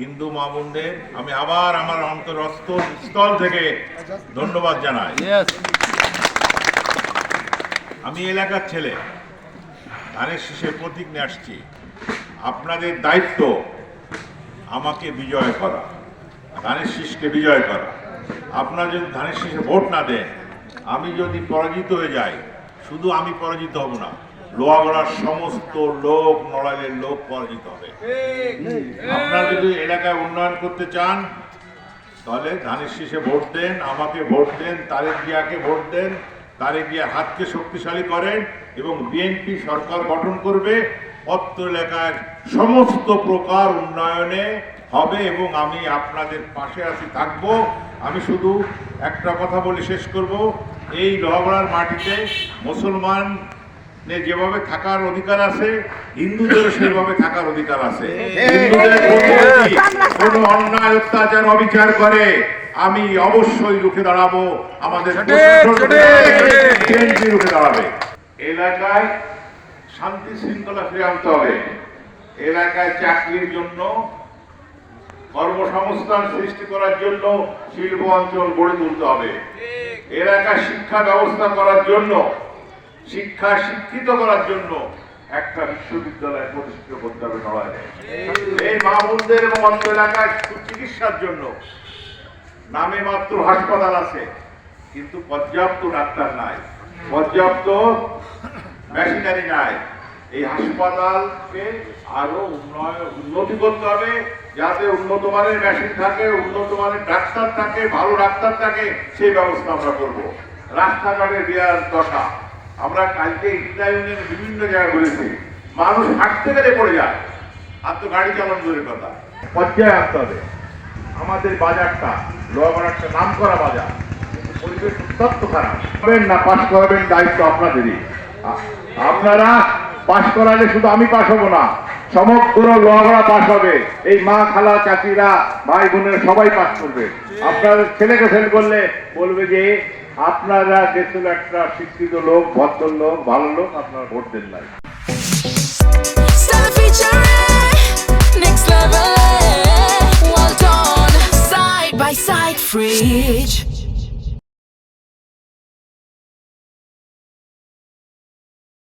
হিন্দু মা বোনদের আমি আবার আমার অন্তরস্থল থেকে ধন্যবাদ জানাই। আমি এলাকার ছেলে, ধানের শীষের প্রতীক নিয়ে আসছি। আপনাদের দায়িত্ব আমাকে বিজয় করা, ধানের শীষকে বিজয় করা। আপনারা যদি ধানের শীষে ভোট না দেন, আমি যদি পরাজিত হয়ে যাই, শুধু আমি পরাজিত হব না, লোহাগড়ার সমস্ত লোক, নড়াইলের লোক পরাজিত হবে। আপনারা যদি এলাকায় উন্নয়ন করতে চান, তাহলে ধানের শীষে ভোট দেন, আমাকে ভোট দেন, তারেক জিয়াকে ভোট দেন। তারেক জিয়া হাতকে শক্তিশালী করেন এবং বিএনপি সরকার গঠন করবে। অত্র এলাকার সমস্ত প্রকার উন্নয়নে হবে এবং আমি আপনাদের পাশে আছি, থাকবো। আমি শুধু একটা কথা বলে শেষ করব, এই লোহাগড়ার মাটিতে মুসলমান যেভাবে থাকার অধিকার আছে, হিন্দুদের সেভাবে থাকার অধিকার আছে। হিন্দুদের কোনো অন্যায় অত্যাচার অবিচার করে আমি অবশ্যই রুখে দাঁড়াবো, আমাদের রুখে দাঁড়াবে। এলাকায় শান্তি শৃঙ্খলা ফিরে আনতে হবে। এলাকায় চাকরির জন্য, কর্মসংস্থান সৃষ্টি করার জন্য শিল্প অঞ্চল গড়ে তুলতে হবে। এলাকায় শিক্ষা ব্যবস্থা করার জন্য, শিক্ষিত করার জন্য একটা বিশ্ববিদ্যালয় প্রতিষ্ঠিত করতে হবে নড়াইলে। এই মা বোনদের এবং অন্য এলাকায় চিকিৎসার জন্য নামে মাত্র হাসপাতাল আছে, কিন্তু পর্যাপ্ত ডাক্তার নাই, পর্যাপ্ত মেশিনারি নাই। এই হাসপাতালকে আরো উন্নতি করতে হবে, যাতে উন্নত মানের মেশিন থাকে, উন্নত মানের ডাক্তার থাকে, ভালো ডাক্তার থাকে, সেই ব্যবস্থা আমরা করব। রাস্তাঘাটে দেওয়ার দশা, আমরা কালকে ইউনিয়নের বিভিন্ন জায়গায় বলেছি, মানুষ হাঁটতে গেলে পড়ে যায়, আর তো গাড়ি চালানো দূরের কথা। পর্যায়ে আসতে হবে। আমাদের বাজারটা লোহাগড়ার একটা নাম করা বাজার, কিন্তু পরিবেশ অত্যন্ত খারাপ। না পাশ করাবেন, দায়িত্ব আপনাদেরই। আপনারা পাশ করালে শুধু আমি পাশ হবো না, সমগ্র লোহাগড়া পাশ হবে। এই মা, খালা, চাচিরা, ভাই বোনেরা সবাই পাশ করবে। আপনাদের ছেলেকে ফেল করলে বলবে যে আপনারা দেশের একটা শিক্ষিত লোক, ভদ্রলোক, ভালো লোক, আপনারা ভোট দেন নাই। Side by side fridge.